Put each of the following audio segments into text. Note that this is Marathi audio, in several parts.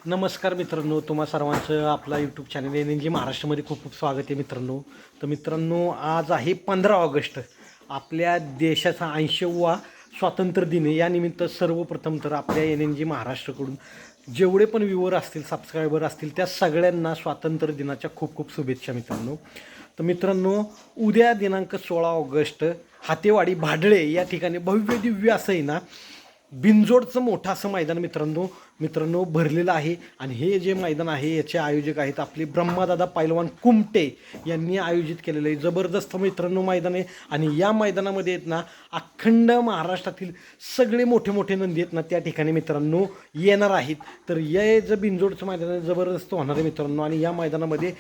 नमस्कार मित्रांनो, तुम्हा सर्वांचं आपला यूट्यूब चॅनल एन जी महाराष्ट्रामध्ये खूप खूप स्वागत आहे मित्रांनो. तर मित्रांनो, आज आहे 15 ऑगस्ट, आपल्या देशाचा 80वा स्वातंत्र्य दिन. या निमित्त सर्वप्रथम तर आपल्या एन जी महाराष्ट्राकडून जेवढे पण व्ह्यूवर असतील, सबस्क्रायबर असतील, त्या सगळ्यांना स्वातंत्र्य दिनाच्या खूप खूप शुभेच्छा मित्रांनो. तर मित्रांनो, उद्या दिनांक 16 ऑगस्ट हातेवाडी भाडळे या ठिकाणी भव्य दिव्य असं आहे ना, बिनजोडचं मोठं असं मैदान मित्रांनो भरलेलं आहे. आणि हे जे मैदान आहे याचे आयोजक आहेत आपले ब्रह्मादादा पैलवान कुमटे यांनी आयोजित केलेलं आहे. जबरदस्त मित्रांनो मैदान आहे. आणि या मैदानामध्ये आहेत ना, अखंड महाराष्ट्रातील सगळे मोठे मोठे नंदी आहेत ना त्या ठिकाणी मित्रांनो येणार आहेत. तर हे जे बिनजोडचं मैदान आहे जबरदस्त होणार आहे मित्रांनो. आणि या मैदानामध्ये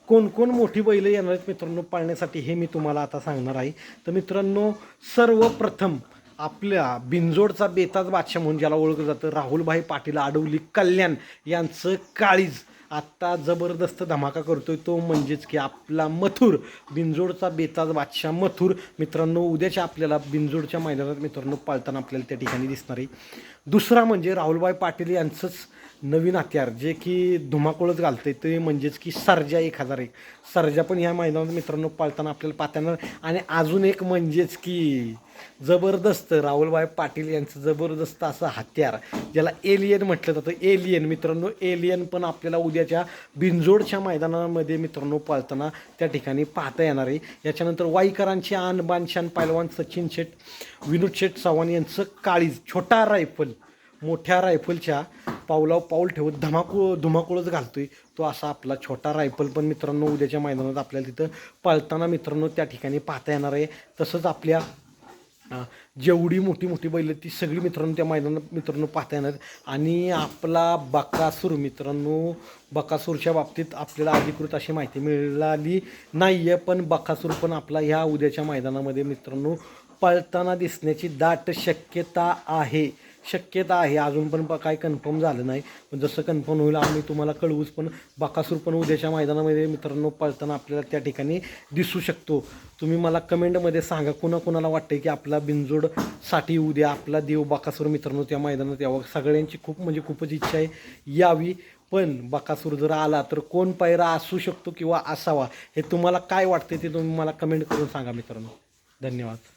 कोण मोठी बैलं येणार आहेत मित्रांनो पाळण्यासाठी हे मी तुम्हाला आता सांगणार आहे. तर मित्रांनो, सर्वप्रथम आपल्या बिनजोडचा बेताज बादशाह म्हणून ज्याला ओळखलं जातं, राहुलभाई पाटील आडवली कल्याण यांचं काळीज आत्ता जबरदस्त धमाका करतोय. तो म्हणजेच की आपला मथुर, बिनजोडचा बेताज बादशाह मथुर मित्रांनो उद्याच्या आपल्याला बिनजोडच्या मैदानात मित्रांनो पाळताना आपल्याला त्या ठिकाणी दिसणार आहे. दुसरा म्हणजे राहुलभाई पाटील यांचंच नवीन हत्यार जे की धुमाकूळच घालतंय ते म्हणजेच की सर्जा 1001. सर्जा पण ह्या मैदानात मित्रांनो पाळताना आपल्याला पाहता येणार. आणि अजून एक म्हणजेच की जबरदस्त राहुलभाई पाटील यांचं जबरदस्त असं हत्यार ज्याला एलियन म्हटलं जातं, एलियन मित्रांनो, एलियन पण आपल्याला उद्याच्या बिनजोडच्या मैदानामध्ये मित्रांनो पाळताना त्या ठिकाणी पाहता येणार आहे. याच्यानंतर वाईकरांची आन बानशान पैलवान सचिन शेठ, विनोद शेठ चव्हाण यांचं काळीज छोटा रायफल मोठ्या रायफलच्या पावलावर पाऊल ठेवत धुमाकूळच घालतोय तो असा आपला छोटा रायफल पण मित्रांनो उद्याच्या मैदानात आपल्याला तिथं पाळताना मित्रांनो त्या ठिकाणी पाहता येणार आहे. तसंच आपल्या जेवढी मोठी बैल ती सगळी मित्रांनो त्या मैदानात मित्रांनो पाहता येणार. आणि आपला बकासूर मित्रांनो, बकासूरच्या बाबतीत आपल्याला अधिकृत अशी माहिती मिळाली नाही आहे, पण बकासूर पण आपला ह्या उद्याच्या मैदानामध्ये मित्रांनो पळताना दिसण्याची दाट शक्यता आहे. अजून पण काय कन्फर्म झालं नाही, पण जसं कन्फर्म होईल आम्ही तुम्हाला कळवूच. पण बकासूर पण उद्याच्या मैदानामध्ये मित्रांनो पळताना आपल्याला त्या ठिकाणी दिसू शकतो. तुम्ही मला कमेंटमध्ये सांगा कुणाला वाटतं की आपला बिनजोडसाठी उद्या आपला देव बकासूर मित्रांनो त्या मैदानात यावं. सगळ्यांची खूपच इच्छा आहे यावी. पण बकासूर जर आला तर कोण पायरा असू शकतो किंवा असावा हे तुम्हाला काय वाटते ते तुम्ही मला कमेंट करून सांगा मित्रांनो. धन्यवाद.